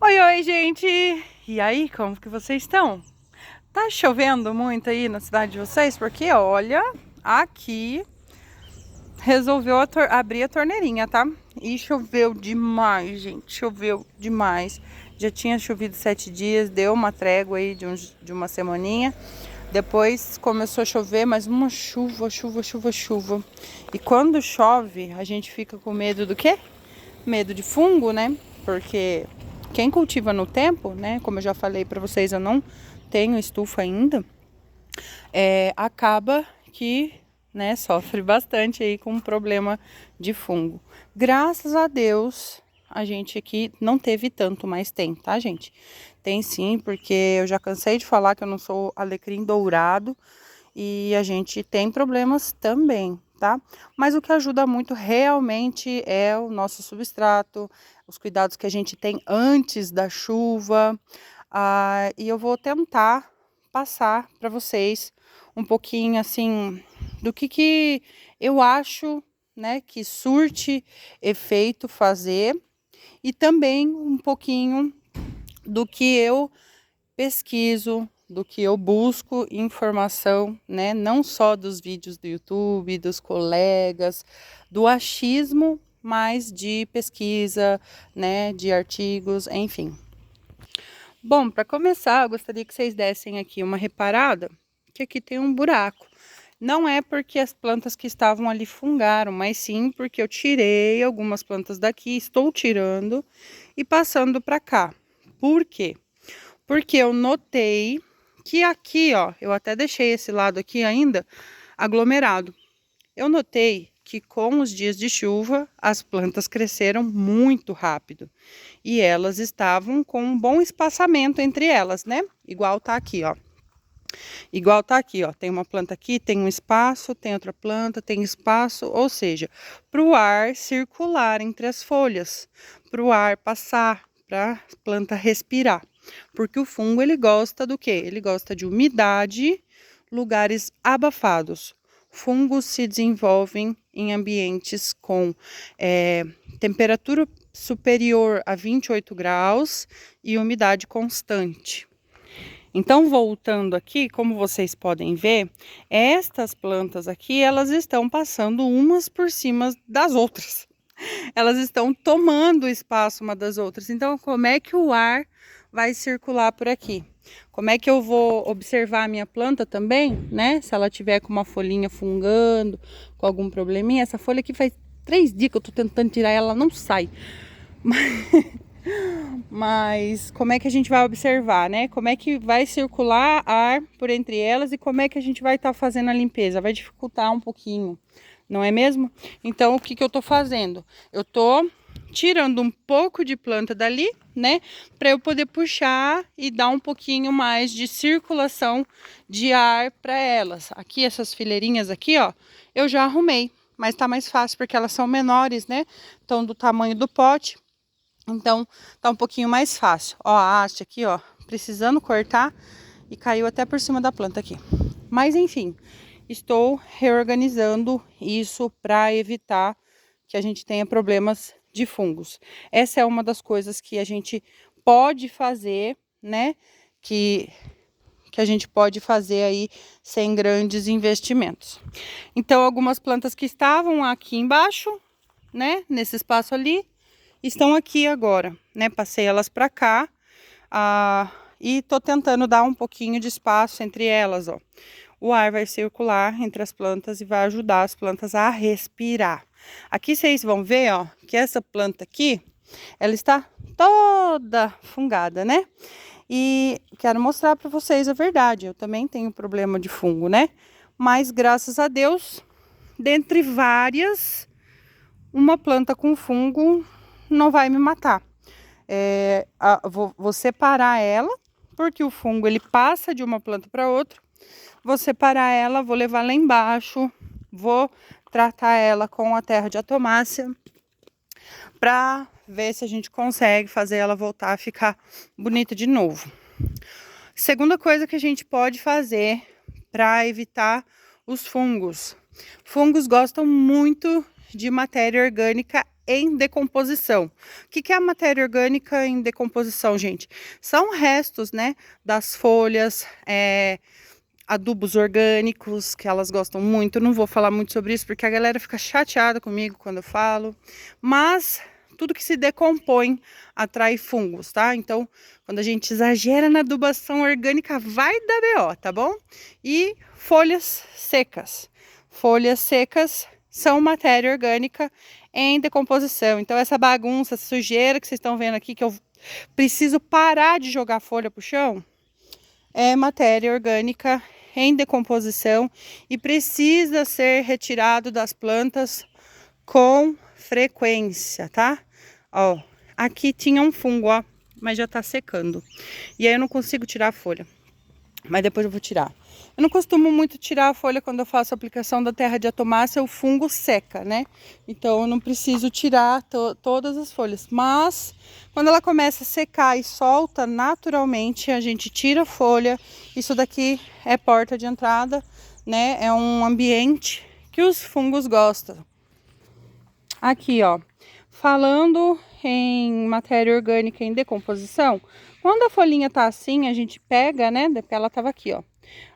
Oi, oi, gente! E aí, como que vocês estão? Tá chovendo muito aí na cidade de vocês? Porque, olha, aqui resolveu abrir a torneirinha, tá? E choveu demais, gente, choveu demais. Já tinha chovido 7 dias, deu uma trégua aí de uma semaninha. Depois começou a chover, mas uma chuva, chuva, chuva, chuva. E quando chove, a gente fica com medo do quê? Medo de fungo, né? Porque quem cultiva no tempo, né? Como eu já falei para vocês, eu não tenho estufa ainda. Acaba que, né, sofre bastante aí com um problema de fungo. Graças a Deus, a gente aqui não teve tanto, mas tem, tá, gente? Tem sim, porque eu já cansei de falar que eu não sou alecrim dourado e a gente tem problemas também, tá? Mas o que ajuda muito realmente é o nosso substrato, os cuidados que a gente tem antes da chuva. E eu vou tentar passar para vocês um pouquinho assim do que eu acho, né, que surte efeito fazer e também um pouquinho do que eu pesquiso, do que eu busco informação, né? Não só dos vídeos do YouTube, dos colegas, do achismo, mas de pesquisa, né? De artigos, enfim. Bom, para começar, eu gostaria que vocês dessem aqui uma reparada, que aqui tem um buraco. Não é porque as plantas que estavam ali fungaram, mas sim porque eu tirei algumas plantas daqui, estou tirando e passando para cá. Por quê? Porque eu notei que aqui, ó, eu até deixei esse lado aqui ainda aglomerado. Eu notei que com os dias de chuva, as plantas cresceram muito rápido. E elas estavam com um bom espaçamento entre elas, né? Igual tá aqui, ó. Igual tá aqui, ó. Tem uma planta aqui, tem um espaço, tem outra planta, tem espaço. Ou seja, para o ar circular entre as folhas, para o ar passar, para a planta respirar. Porque o fungo, ele gosta do quê? Ele gosta de umidade, lugares abafados. Fungos se desenvolvem em ambientes com temperatura superior a 28 graus e umidade constante. Então, voltando aqui, como vocês podem ver, estas plantas aqui, elas estão passando umas por cima das outras. Elas estão tomando o espaço uma das outras. Então, como é que o ar vai circular por aqui? Como é que eu vou observar a minha planta também, né? Se ela tiver com uma folhinha fungando, com algum probleminha. Essa folha aqui faz 3 dias que eu tô tentando tirar ela, ela não sai. Mas como é que a gente vai observar, né? Como é que vai circular ar por entre elas e como é que a gente vai estar fazendo a limpeza? Vai dificultar um pouquinho, não é mesmo? Então, o que eu tô fazendo? Eu tô tirando um pouco de planta dali, né? Para eu poder puxar e dar um pouquinho mais de circulação de ar para elas. Aqui, essas fileirinhas aqui, ó, eu já arrumei, mas tá mais fácil porque elas são menores, né? Estão do tamanho do pote. Então, tá um pouquinho mais fácil. Ó, a haste aqui, ó, precisando cortar e caiu até por cima da planta aqui. Mas, enfim, estou reorganizando isso para evitar que a gente tenha problemas de fungos. Essa é uma das coisas que a gente pode fazer, né? Que a gente pode fazer aí sem grandes investimentos. Então, algumas plantas que estavam aqui embaixo, né? Nesse espaço ali, estão aqui agora, né? Passei elas para cá e tô tentando dar um pouquinho de espaço entre elas, ó. O ar vai circular entre as plantas e vai ajudar as plantas a respirar. Aqui vocês vão ver, ó, que essa planta aqui, ela está toda fungada, né? E quero mostrar para vocês a verdade. Eu também tenho problema de fungo, né? Mas graças a Deus, dentre várias, uma planta com fungo não vai me matar. Vou separar ela, porque o fungo ele passa de uma planta para outra. Vou separar ela, vou levar lá embaixo, vou tratar ela com a terra de atomácia para ver se a gente consegue fazer ela voltar a ficar bonita de novo. Segunda coisa que a gente pode fazer para evitar os fungos. Fungos gostam muito de matéria orgânica em decomposição. O que é a matéria orgânica em decomposição, gente? São restos, né, das folhas, adubos orgânicos, que elas gostam muito. Eu não vou falar muito sobre isso, porque a galera fica chateada comigo quando eu falo. Mas tudo que se decompõe atrai fungos, tá? Então, quando a gente exagera na adubação orgânica, vai dar BO, tá bom? E folhas secas. Folhas secas são matéria orgânica em decomposição. Então, essa bagunça, essa sujeira que vocês estão vendo aqui, que eu preciso parar de jogar folha pro chão, é matéria orgânica em decomposição e precisa ser retirado das plantas com frequência, tá? Ó, aqui tinha um fungo, ó, mas já tá secando. E aí eu não consigo tirar a folha, mas depois eu vou tirar. Eu não costumo muito tirar a folha quando eu faço a aplicação da terra de atomácia, o fungo seca, né? Então eu não preciso tirar todas as folhas, mas quando ela começa a secar e solta naturalmente, a gente tira a folha. Isso daqui é porta de entrada, né? É um ambiente que os fungos gostam. Aqui, ó, falando em matéria orgânica em decomposição, quando a folhinha tá assim, a gente pega, né? Porque ela tava aqui, ó.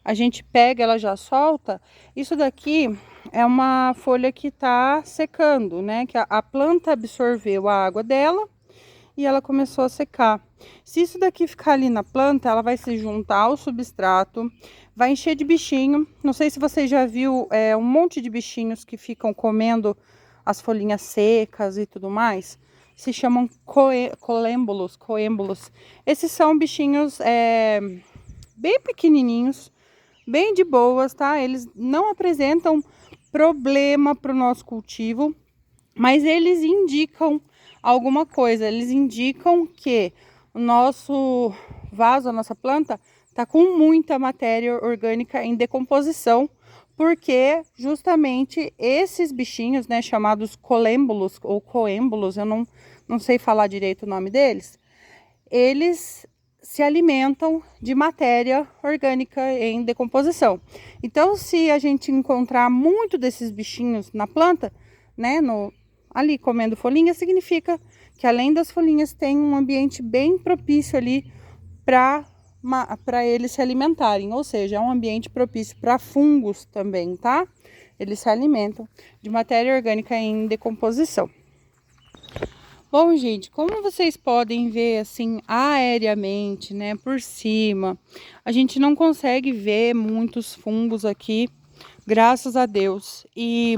A gente pega, ela já solta. Isso daqui é uma folha que tá secando, né? Que a planta absorveu a água dela e ela começou a secar. Se isso daqui ficar ali na planta, ela vai se juntar ao substrato, vai encher de bichinho. Não sei se você já viu um monte de bichinhos que ficam comendo as folhinhas secas e tudo mais. Se chamam coêmbolos. Esses são bichinhos bem pequenininhos, bem de boas, tá? Eles não apresentam problema para o nosso cultivo, mas eles indicam alguma coisa. Eles indicam que o nosso vaso, a nossa planta, tá com muita matéria orgânica em decomposição, porque justamente esses bichinhos, né, chamados colêmbolos ou coêmbolos, eu não sei falar direito o nome deles, eles se alimentam de matéria orgânica em decomposição. Então, se a gente encontrar muito desses bichinhos na planta, né, ali comendo folhinha, significa que além das folhinhas tem um ambiente bem propício ali para eles se alimentarem, ou seja, é um ambiente propício para fungos também, tá? Eles se alimentam de matéria orgânica em decomposição. Bom, gente, como vocês podem ver assim aéreamente, né, por cima, a gente não consegue ver muitos fungos aqui, graças a Deus. E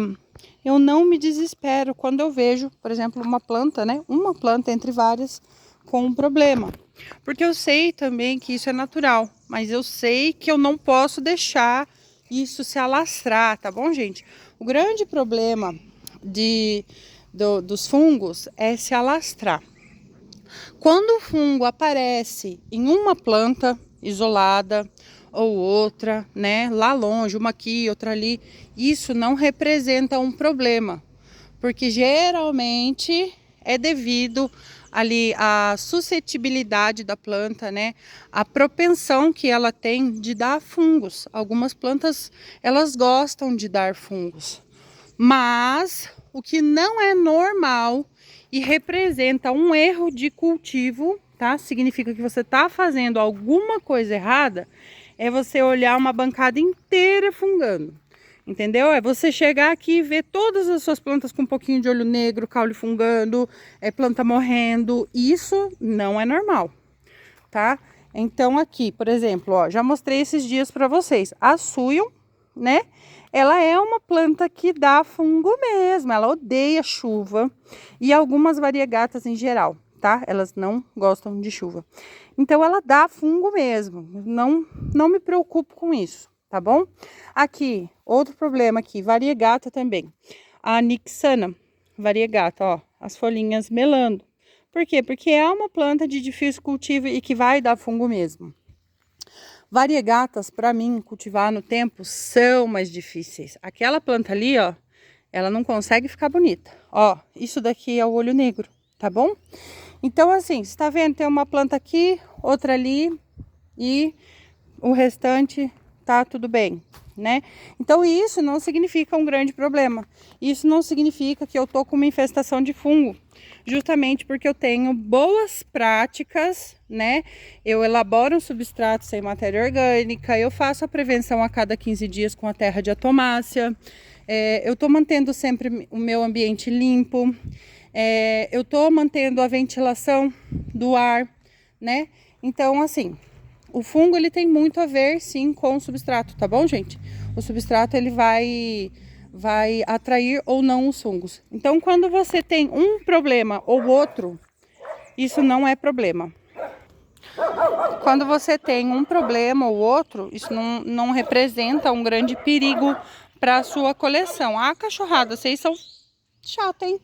eu não me desespero quando eu vejo, por exemplo, uma planta, né, uma planta entre várias com um problema. Porque eu sei também que isso é natural, mas eu sei que eu não posso deixar isso se alastrar, tá bom, gente? O grande problema dos fungos é se alastrar. Quando o fungo aparece em uma planta isolada ou outra, né, lá longe, uma aqui, outra ali, isso não representa um problema, porque geralmente é devido ali à suscetibilidade da planta, né, a propensão que ela tem de dar fungos. Algumas plantas, elas gostam de dar fungos, mas o que não é normal e representa um erro de cultivo, tá? Significa que você está fazendo alguma coisa errada, é você olhar uma bancada inteira fungando, entendeu? É você chegar aqui e ver todas as suas plantas com um pouquinho de olho negro, caule fungando, planta morrendo. Isso não é normal, tá? Então aqui, por exemplo, ó, já mostrei esses dias para vocês. A Suion, né? Ela é uma planta que dá fungo mesmo, ela odeia chuva e algumas variegatas em geral, tá? Elas não gostam de chuva. Então ela dá fungo mesmo, não me preocupo com isso, tá bom? Aqui, outro problema aqui, variegata também. A Nixana variegata, ó, as folhinhas melando. Por quê? Porque é uma planta de difícil cultivo e que vai dar fungo mesmo. Variegatas, para mim, cultivar no tempo são mais difíceis. Aquela planta ali, ó, ela não consegue ficar bonita. Ó, isso daqui é o olho negro, tá bom? Então, assim, você tá vendo? Tem uma planta aqui, outra ali e o restante tá tudo bem, né? Então isso não significa um grande problema. Isso não significa que eu tô com uma infestação de fungo, justamente porque eu tenho boas práticas, né? Eu elaboro um substrato sem matéria orgânica, eu faço a prevenção a cada 15 dias com a terra de atomácia, eu tô mantendo sempre o meu ambiente limpo, eu tô mantendo a ventilação do ar, né? Então, assim, o fungo ele tem muito a ver, sim, com o substrato, tá bom, gente? O substrato ele vai atrair ou não os fungos. Então, quando você tem um problema ou outro, isso não é problema. Quando você tem um problema ou outro, isso não representa um grande perigo para a sua coleção. Ah, cachorrada, vocês são chatos, hein?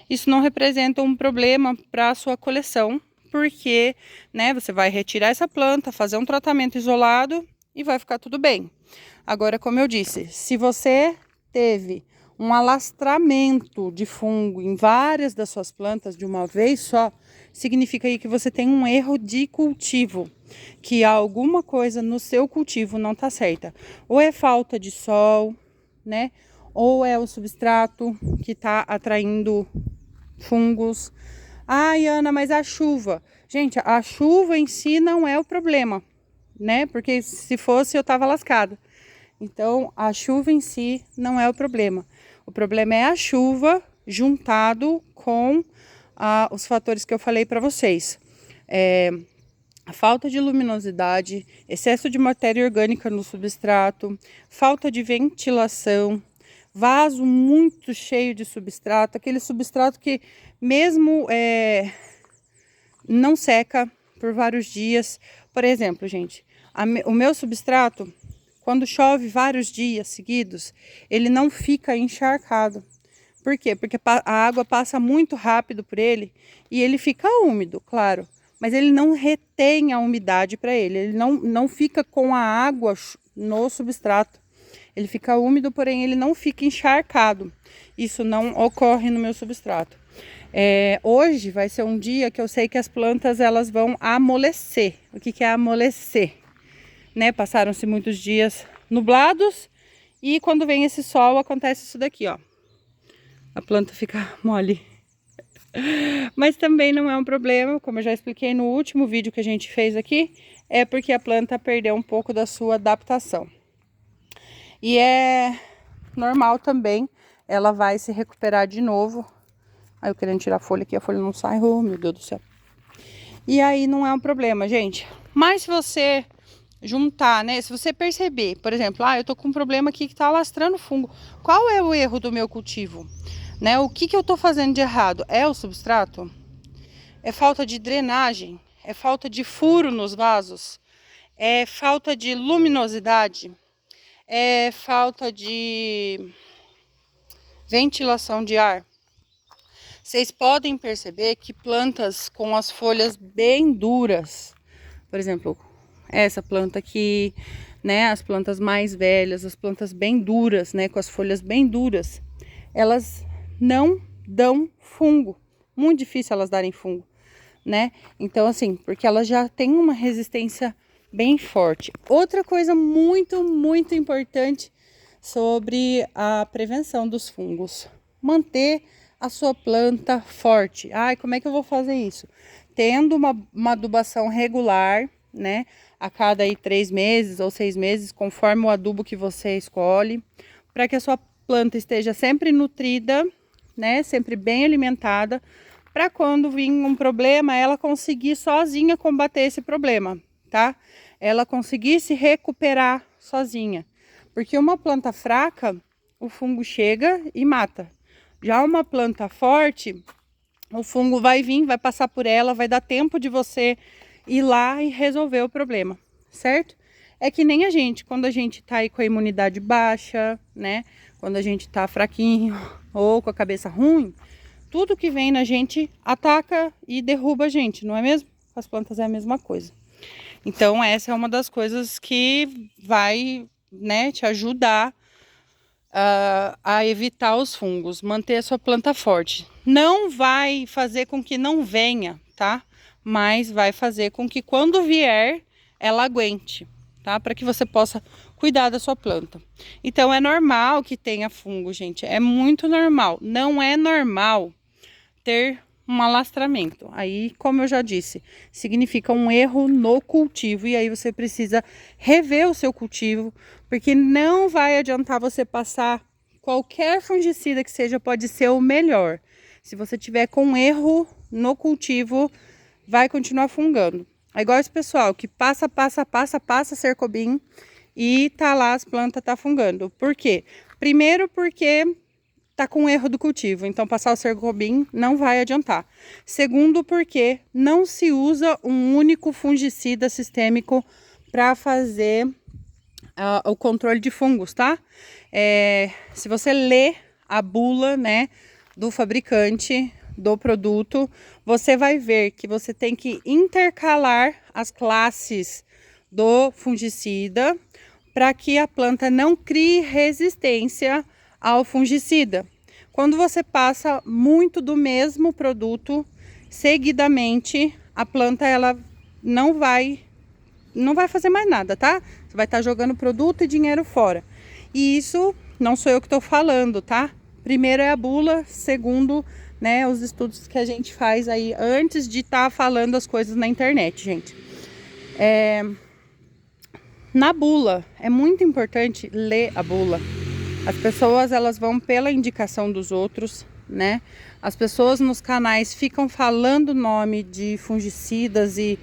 Isso não representa um problema para a sua coleção, porque, né, você vai retirar essa planta, fazer um tratamento isolado e vai ficar tudo bem. Agora, como eu disse, se você teve um alastramento de fungo em várias das suas plantas de uma vez só, significa aí que você tem um erro de cultivo, que alguma coisa no seu cultivo não está certa. Ou é falta de sol, né? Ou é o substrato que está atraindo fungos. Ai, Ana, mas a chuva. Gente, a chuva em si não é o problema, né? Porque se fosse eu tava lascada. Então, a chuva em si não é o problema. O problema é a chuva juntado com os fatores que eu falei para vocês. A falta de luminosidade, excesso de matéria orgânica no substrato, falta de ventilação, vaso muito cheio de substrato, aquele substrato que mesmo não seca por vários dias. Por exemplo, gente, o meu substrato, quando chove vários dias seguidos, ele não fica encharcado. Por quê? Porque a água passa muito rápido por ele e ele fica úmido, claro. Mas ele não retém a umidade para ele. Ele não fica com a água no substrato. Ele fica úmido, porém ele não fica encharcado. Isso não ocorre no meu substrato. Hoje vai ser um dia que eu sei que as plantas elas vão amolecer. O que é amolecer? Né? Passaram-se muitos dias nublados e quando vem esse sol acontece isso daqui, ó. A planta fica mole. Mas também não é um problema, como eu já expliquei no último vídeo que a gente fez aqui, é porque a planta perdeu um pouco da sua adaptação. E é normal também, ela vai se recuperar de novo. Aí eu querendo tirar a folha aqui, a folha não sai, oh meu Deus do céu. E aí não é um problema, gente. Mas se você juntar, né, se você perceber, por exemplo, eu tô com um problema aqui que tá alastrando fungo. Qual é o erro do meu cultivo? Né? O que eu tô fazendo de errado? É o substrato? É falta de drenagem? É falta de furo nos vasos? É falta de luminosidade? É falta de ventilação de ar? Vocês podem perceber que plantas com as folhas bem duras, por exemplo, essa planta aqui, né, as plantas mais velhas, as plantas bem duras, né, com as folhas bem duras, elas não dão fungo. Muito difícil elas darem fungo, né? Então, assim, porque elas já têm uma resistência bem forte. Outra coisa muito, muito importante sobre a prevenção dos fungos: manter a sua planta forte. Ai, como é que eu vou fazer isso? Tendo uma adubação regular, né? A cada 3 meses ou 6 meses, conforme o adubo que você escolhe, para que a sua planta esteja sempre nutrida, né? Sempre bem alimentada, para quando vir um problema, ela conseguir sozinha combater esse problema, tá? Ela conseguir se recuperar sozinha. Porque uma planta fraca, o fungo chega e mata. Já uma planta forte, o fungo vai vir, vai passar por ela, vai dar tempo de você ir lá e resolver o problema, certo? É que nem a gente, quando a gente tá aí com a imunidade baixa, né? Quando a gente tá fraquinho ou com a cabeça ruim, tudo que vem na gente ataca e derruba a gente, não é mesmo? As plantas é a mesma coisa. Então essa é uma das coisas que vai, né, te ajudar a evitar os fungos, manter a sua planta forte. Não vai fazer com que não venha, tá? Mas vai fazer com que quando vier, ela aguente, tá? Para que você possa cuidar da sua planta. Então é normal que tenha fungo, gente, é muito normal. Não é normal ter um alastramento. Aí, como eu já disse, significa um erro no cultivo e aí você precisa rever o seu cultivo, porque não vai adiantar você passar qualquer fungicida que seja, pode ser o melhor. Se você tiver com erro no cultivo, vai continuar fungando. É igual esse pessoal que passa Cercobin e tá lá, as plantas tá fungando. Por quê? Primeiro porque tá com erro do cultivo, então passar o Cercobin não vai adiantar. Segundo, porque não se usa um único fungicida sistêmico para fazer o controle de fungos, tá? Se você ler a bula, né, do fabricante do produto, você vai ver que você tem que intercalar as classes do fungicida para que a planta não crie resistência ao fungicida. Quando você passa muito do mesmo produto seguidamente, a planta ela não vai fazer mais nada, tá? Você vai estar jogando produto e dinheiro fora. E isso não sou eu que estou falando, tá? Primeiro é a bula, segundo, né, os estudos que a gente faz aí antes de estar falando as coisas na internet, gente. Na bula, é muito importante ler a bula. As pessoas, elas vão pela indicação dos outros, né? As pessoas nos canais ficam falando o nome de fungicidas e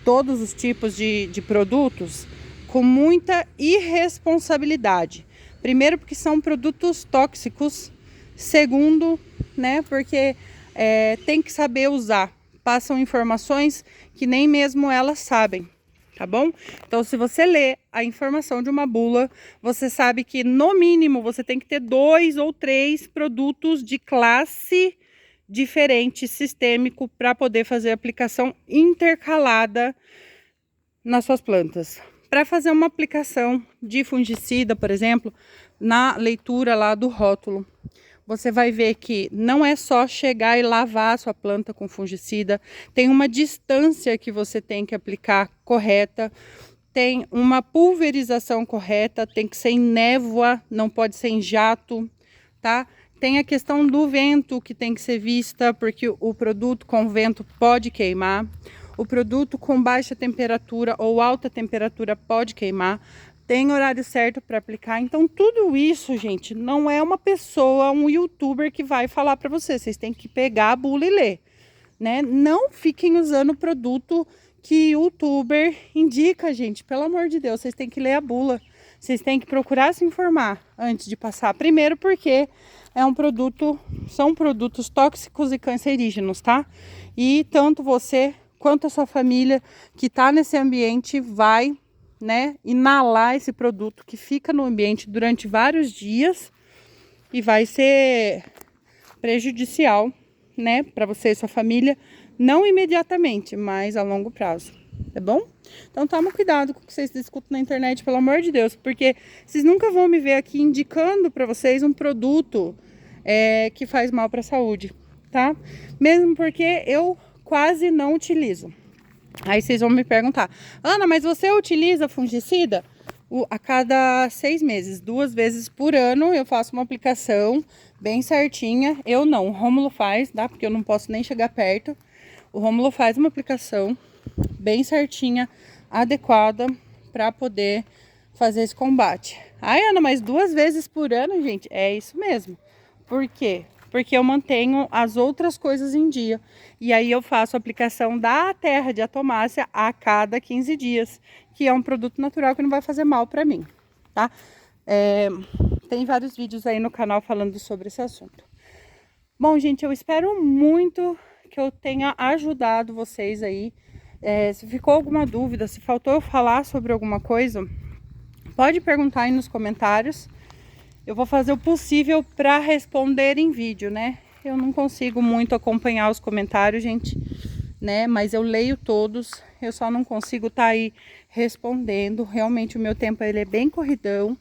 todos os tipos de produtos com muita irresponsabilidade. Primeiro, porque são produtos tóxicos. Segundo, né, porque tem que saber usar. Passam informações que nem mesmo elas sabem. Tá bom? Então, se você lê a informação de uma bula, você sabe que no mínimo você tem que ter 2 ou 3 produtos de classe diferente, sistêmico, para poder fazer aplicação intercalada nas suas plantas. Para fazer uma aplicação de fungicida, por exemplo, na leitura lá do rótulo, você vai ver que não é só chegar e lavar a sua planta com fungicida, tem uma distância que você tem que aplicar correta, tem uma pulverização correta, tem que ser em névoa, não pode ser em jato, tá? Tem a questão do vento que tem que ser vista, porque o produto com vento pode queimar, o produto com baixa temperatura ou alta temperatura pode queimar. Tem horário certo para aplicar. Então, tudo isso, gente, não é uma pessoa, um youtuber que vai falar para vocês. Vocês têm que pegar a bula e ler, né? Não fiquem usando o produto que youtuber indica, gente. Pelo amor de Deus, vocês têm que ler a bula. Vocês têm que procurar se informar antes de passar. Primeiro porque são produtos tóxicos e cancerígenos, tá? E tanto você quanto a sua família que está nesse ambiente vai, né, inalar esse produto que fica no ambiente durante vários dias e vai ser prejudicial, né, para você e sua família, não imediatamente, mas a longo prazo, tá bom? Então toma cuidado com o que vocês escutam na internet, pelo amor de Deus, porque vocês nunca vão me ver aqui indicando para vocês um produto que faz mal para a saúde, tá? Mesmo porque eu quase não utilizo. Aí vocês vão me perguntar, Ana, mas você utiliza fungicida? A cada 6 meses, 2 vezes por ano, eu faço uma aplicação bem certinha. Eu não, o Rômulo faz, tá? Porque eu não posso nem chegar perto. O Rômulo faz uma aplicação bem certinha, adequada, para poder fazer esse combate. Ai, Ana, mas 2 vezes por ano, gente? É isso mesmo. Por quê? Porque eu mantenho as outras coisas em dia. E aí eu faço a aplicação da terra de atomácia a cada 15 dias, que é um produto natural que não vai fazer mal para mim, tá? Tem vários vídeos aí no canal falando sobre esse assunto. Bom, gente, eu espero muito que eu tenha ajudado vocês aí. Se ficou alguma dúvida, se faltou eu falar sobre alguma coisa, pode perguntar aí nos comentários. Eu vou fazer o possível para responder em vídeo, né? Eu não consigo muito acompanhar os comentários, gente, né? Mas eu leio todos, eu só não consigo estar aí respondendo. Realmente o meu tempo ele é bem corridão,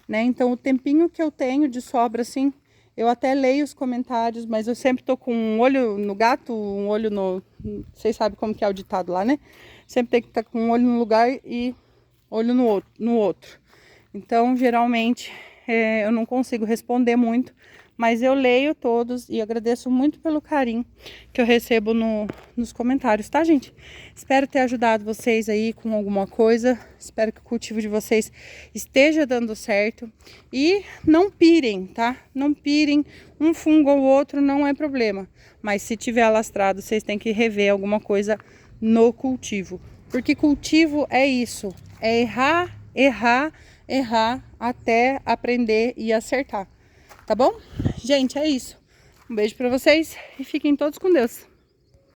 né? Então o tempinho que eu tenho de sobra, assim, eu até leio os comentários, mas eu sempre tô com um olho no gato, um olho no... Vocês sabem como que é o ditado lá, né? Sempre tem que estar com um olho no lugar e olho no outro. Então, geralmente, eu não consigo responder muito, mas eu leio todos e agradeço muito pelo carinho que eu recebo nos comentários, tá, gente? Espero ter ajudado vocês aí com alguma coisa. Espero que o cultivo de vocês esteja dando certo. E não pirem, tá? Não pirem. Um fungo ou outro não é problema. Mas se tiver alastrado, vocês têm que rever alguma coisa no cultivo. Porque cultivo é isso. É errar, errar, errar até aprender e acertar. Tá bom? Gente, é isso. Um beijo pra vocês e fiquem todos com Deus.